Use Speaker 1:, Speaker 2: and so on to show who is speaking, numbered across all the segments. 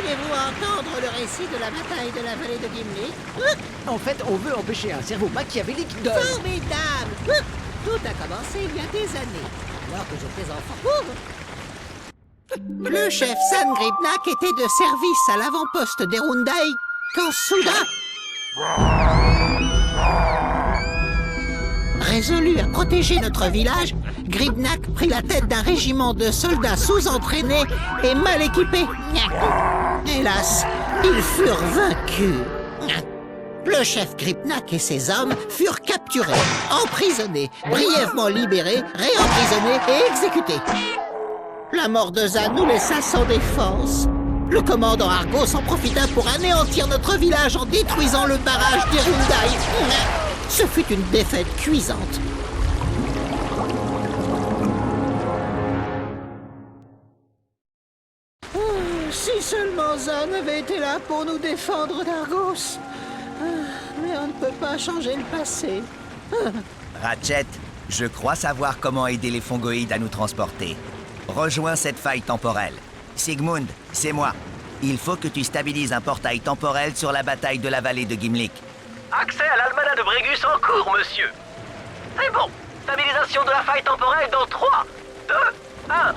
Speaker 1: Voulez-vous entendre le récit de la bataille de la vallée de Gimli?
Speaker 2: En fait, on veut empêcher un cerveau machiavélique de...
Speaker 1: Formidable! Tout a commencé il y a des années, alors que j'étais enfant. Le chef Sangreepnak était de service à l'avant-poste d'Erundaï quand soudain... Résolu à protéger notre village, Gribnak prit la tête d'un régiment de soldats sous-entraînés et mal équipés. Hélas, ils furent vaincus. Le chef Gribnak et ses hommes furent capturés, emprisonnés, brièvement libérés, réemprisonnés et exécutés. La mort de Zan nous laissa sans défense. Le commandant Argos en profita pour anéantir notre village en détruisant le barrage d'Erundaï. Ce fut une défaite cuisante. Si seulement Zan avait été là pour nous défendre d'Argos. Mais on ne peut pas changer le passé.
Speaker 3: Ratchet, je crois savoir comment aider les fongoïdes à nous transporter. Rejoins cette faille temporelle. Sigmund, c'est moi. Il faut que tu stabilises un portail temporel sur la bataille de la vallée de Gimli.
Speaker 4: Accès à l'almanach de Brégus en cours, monsieur. C'est bon. Stabilisation de la faille temporelle dans 3, 2, 1.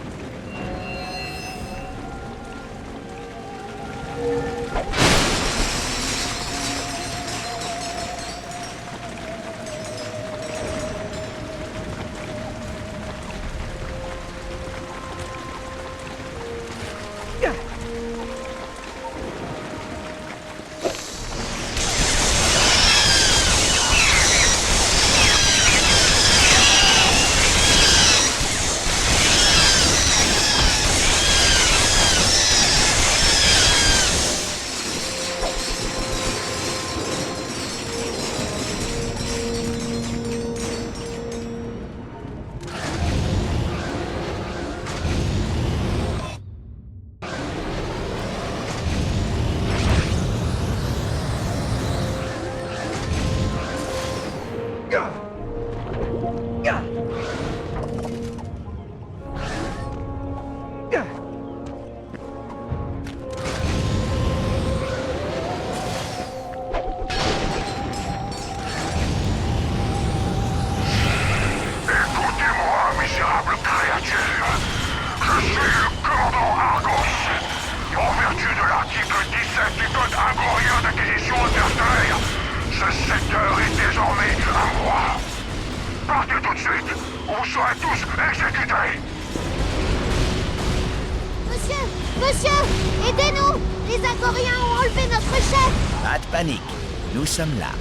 Speaker 5: Monsieur, aidez-nous! Les Agoriens ont enlevé notre chef!
Speaker 3: Pas de panique, nous sommes là.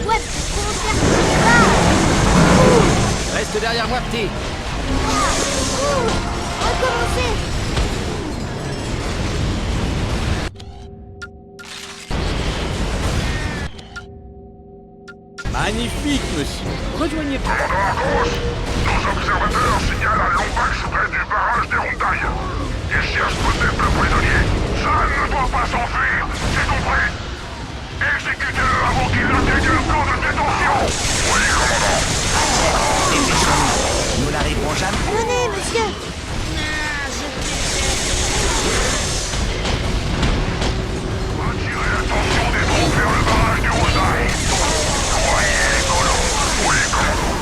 Speaker 5: Ouais, on
Speaker 2: Reste derrière moi, petit.
Speaker 5: recommencer!
Speaker 2: Magnifique, monsieur. Rejoignez pas.
Speaker 6: Nos observateurs signalent un long axe près du barrage d'Erundaï. Ils cherchent peut-être le prisonnier. Ça ne doit pas s'enfuir, c'est compris? Exécutez-le avant qu'il n'atteigne le camp de détention. Oui, commandant.
Speaker 3: Nous n'arriverons jamais.
Speaker 5: Venez, monsieur!
Speaker 6: Attirez l'attention des troupes vers le barrage d'Erundaï. Croyez les colons. Oui, commandant.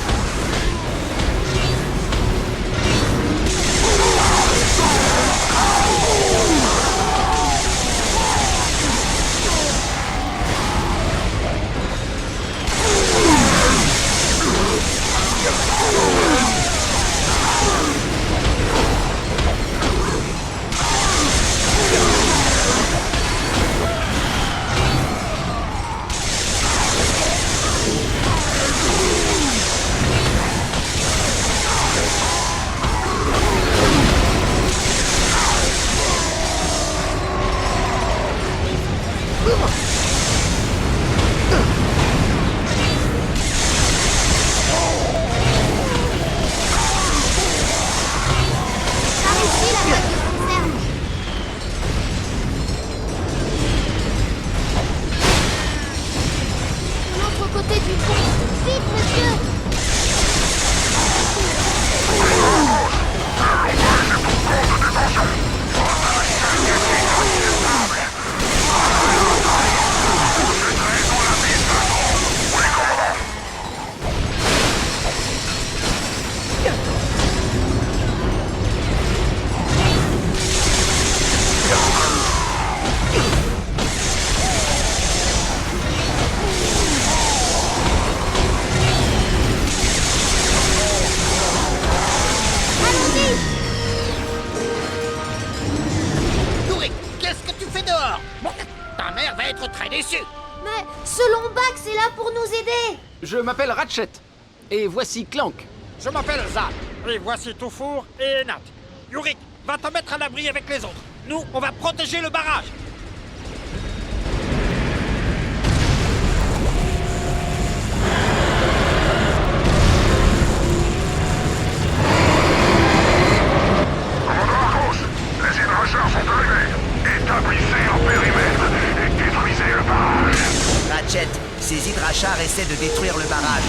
Speaker 7: père va être très déçu.
Speaker 5: Mais ce Lombax est là pour nous aider.
Speaker 2: Je m'appelle Ratchet. Et voici Clank.
Speaker 7: Je m'appelle Zan. Et voici Toufour et Nat. Yurik, va te mettre à l'abri avec les autres. Nous, on va protéger le barrage.
Speaker 6: Les hydracheurs sont arrivés. Établissez leur périmètre et détruisez le barrage.
Speaker 3: Ratchet, ces hydrachars essaient de détruire le barrage.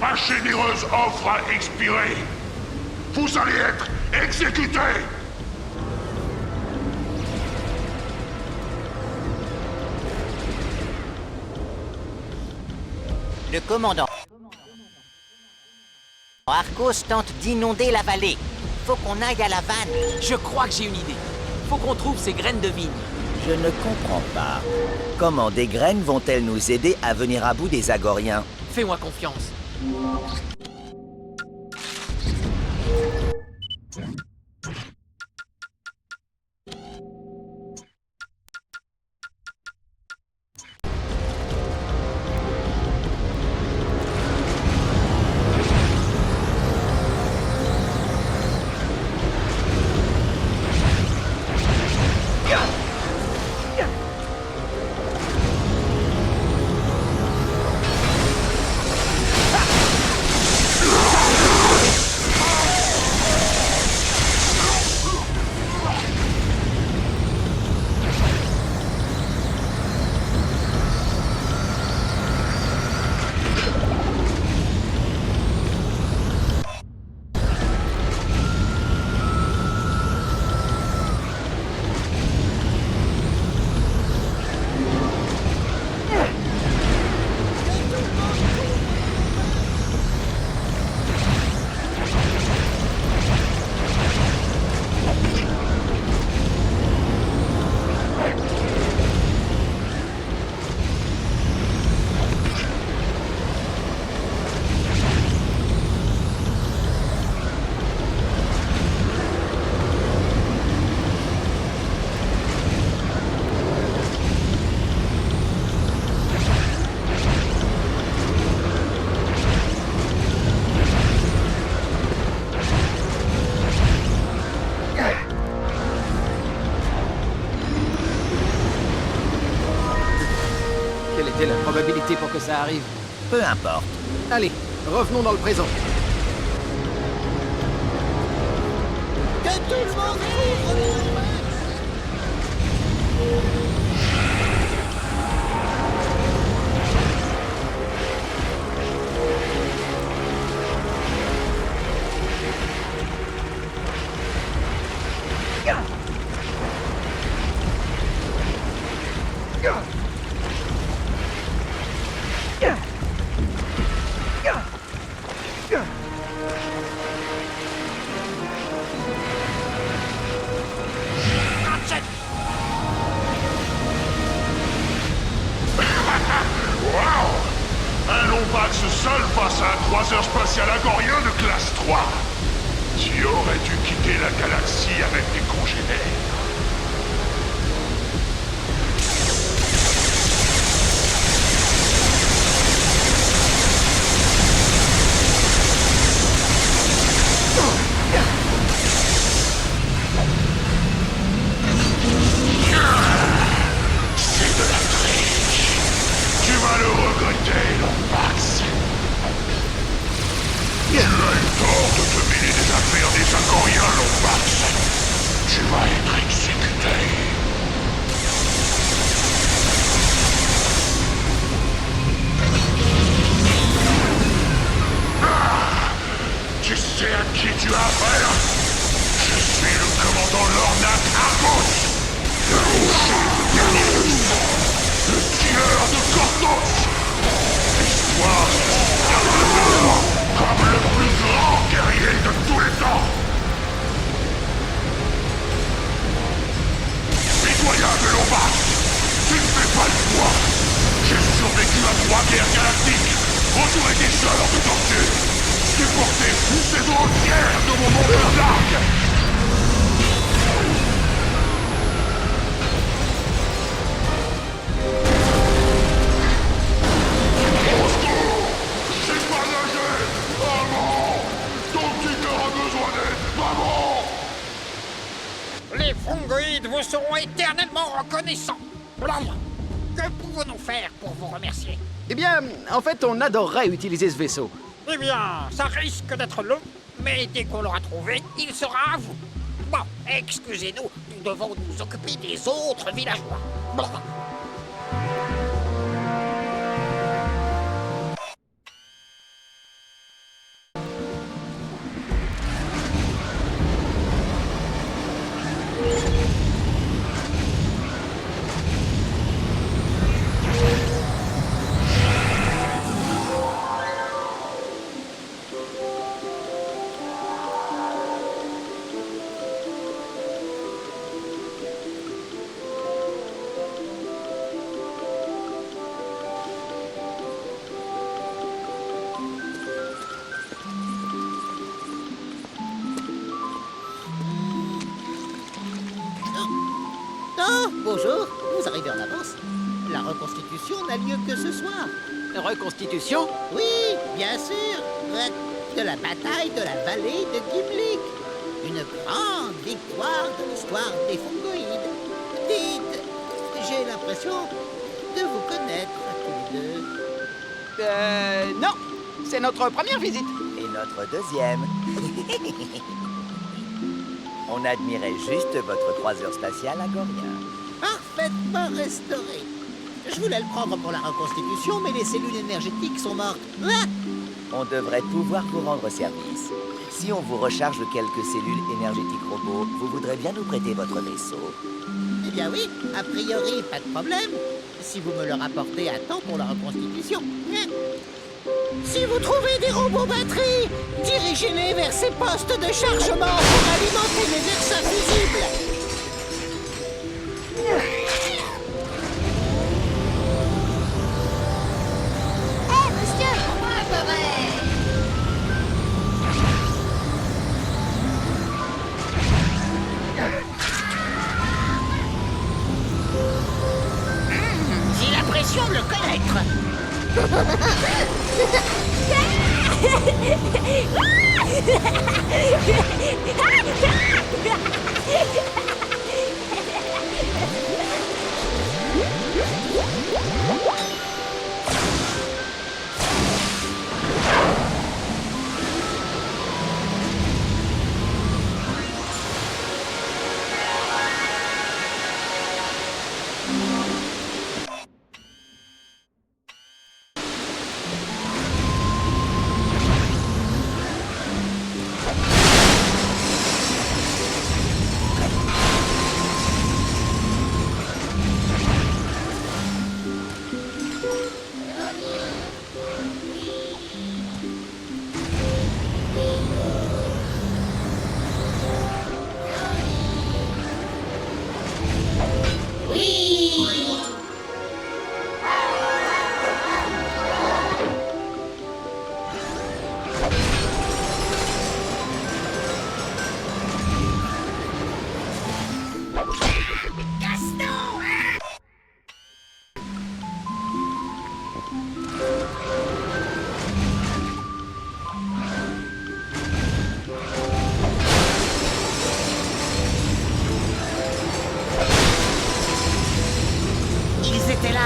Speaker 6: Ma généreuse offre a expiré. Vous allez être exécutés.
Speaker 1: Le commandant Arcos tente d'inonder la vallée. Faut qu'on aille à la vanne.
Speaker 2: Je crois que j'ai une idée. Faut qu'on trouve ces graines de vigne.
Speaker 3: Je ne comprends pas. Comment des graines vont-elles nous aider à venir à bout des Agoriens?
Speaker 2: Fais-moi confiance. Quelle était la probabilité pour que ça arrive?
Speaker 3: Peu importe.
Speaker 2: Allez, revenons dans le présent.
Speaker 1: Que tout le monde couvre les Lombax.
Speaker 6: Waouh! Un Lombax seul face à un croiseur spatial agorien de classe 3. Tu aurais dû quitter la galaxie avec tes congénères. C'est de la triche. Tu vas le regretter, Lombax. Tu as eu tort de te mêler des affaires des Agoriens, Lombax. Tu vas être exécuté. Ah, tu sais à qui tu as affaire? Je suis le commandant Lornak Argos, le rocher de dernier du sang, le tueur de Cortos. L'histoire se souviendra comme le plus grand guerrier de tous les temps. Pitoyable Lombax, tu ne fais pas le poids. J'ai survécu à 3 guerres galactiques, entouré des genres de tortue, supporté une saison entière de mon monde dark. J'ai pas nagé! Maman! Ton petit cœur a besoin d'aide! Maman!
Speaker 7: Les fongoïdes vous seront éternellement reconnaissants. Que pouvons-nous faire pour vous remercier?
Speaker 2: Eh bien, en fait, on adorerait utiliser ce vaisseau.
Speaker 7: Eh bien, ça risque d'être long, mais dès qu'on l'aura trouvé, il sera à vous. Bon, excusez-nous, nous devons nous occuper des autres villageois.
Speaker 1: Oh, bonjour, vous arrivez en avance. La reconstitution n'a lieu que ce soir.
Speaker 2: Reconstitution?
Speaker 1: Oui, bien sûr. De la bataille de la vallée de Gimlik. Une grande victoire de l'histoire des fongoïdes. Dites, j'ai l'impression de vous connaître tous les deux.
Speaker 2: Non. C'est notre première visite.
Speaker 3: Et notre deuxième. On admirait juste votre croiseur spatial agorien.
Speaker 1: Parfaitement restauré. Je voulais le prendre pour la reconstitution, mais les cellules énergétiques sont mortes. Ah!
Speaker 3: On devrait pouvoir vous rendre service. Si on vous recharge quelques cellules énergétiques robots, vous voudrez bien nous prêter votre vaisseau?
Speaker 1: Eh bien oui, a priori, pas de problème. Si vous me le rapportez à temps pour la reconstitution. Si vous trouvez des robots batteries, dirigez-les vers ces postes de chargement pour alimenter les versins fusibles.
Speaker 5: Hé, monsieur, pourquoi un peu vrai?
Speaker 1: J'ai l'impression de le connaître.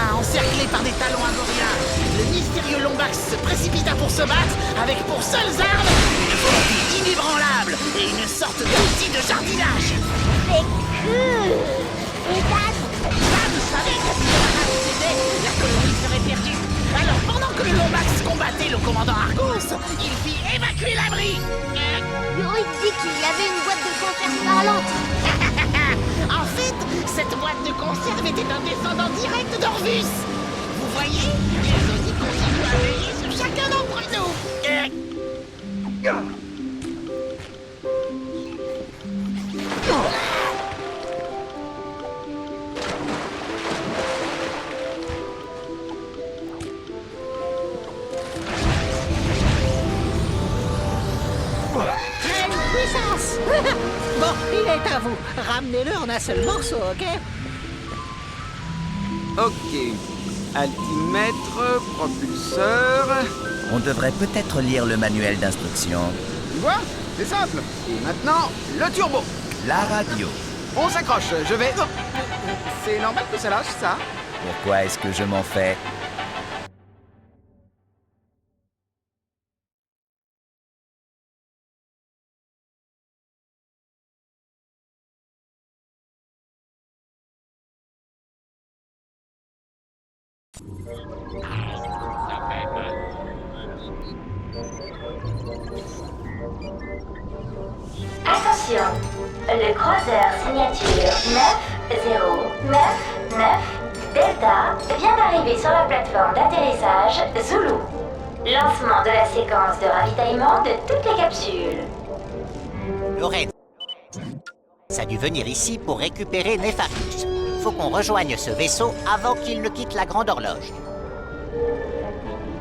Speaker 1: Là, encerclé par des talons agoriens, le mystérieux Lombax se précipita pour se battre avec pour seules armes une volonté inébranlable et une sorte d'outil de jardinage.
Speaker 5: C'est cool. Et Dan,
Speaker 1: Dan savait que si le barrage cédait, la colonie serait perdue. Alors, pendant que le Lombax combattait le commandant Argos, il fit évacuer l'abri.
Speaker 5: Yorick dit qu'il y avait une boîte de conserve parlante.
Speaker 1: En fait, cette boîte de conserve était un descendant direct d'Orvus. Vous voyez, les Audi continuent à veiller sur chacun d'entre nous.
Speaker 2: Pleine puissance. Bon, il est à vous. Ramenez-le en un seul morceau, ok?
Speaker 8: Ok. Altimètre, propulseur...
Speaker 3: On devrait peut-être lire le manuel d'instruction.
Speaker 8: Tu vois? C'est simple. Et maintenant, le turbo.
Speaker 3: La radio.
Speaker 8: On s'accroche, je vais... Oh. C'est normal que ça lâche, ça?
Speaker 3: Pourquoi est-ce que je m'en fais?
Speaker 9: Attention, le croiseur signature 9099 Delta vient d'arriver sur la plateforme d'atterrissage Zulu. Lancement de la séquence de ravitaillement de toutes les capsules.
Speaker 10: Lorraine, ça a dû venir ici pour récupérer Nefarius. Faut qu'on rejoigne ce vaisseau avant qu'il ne quitte la grande horloge.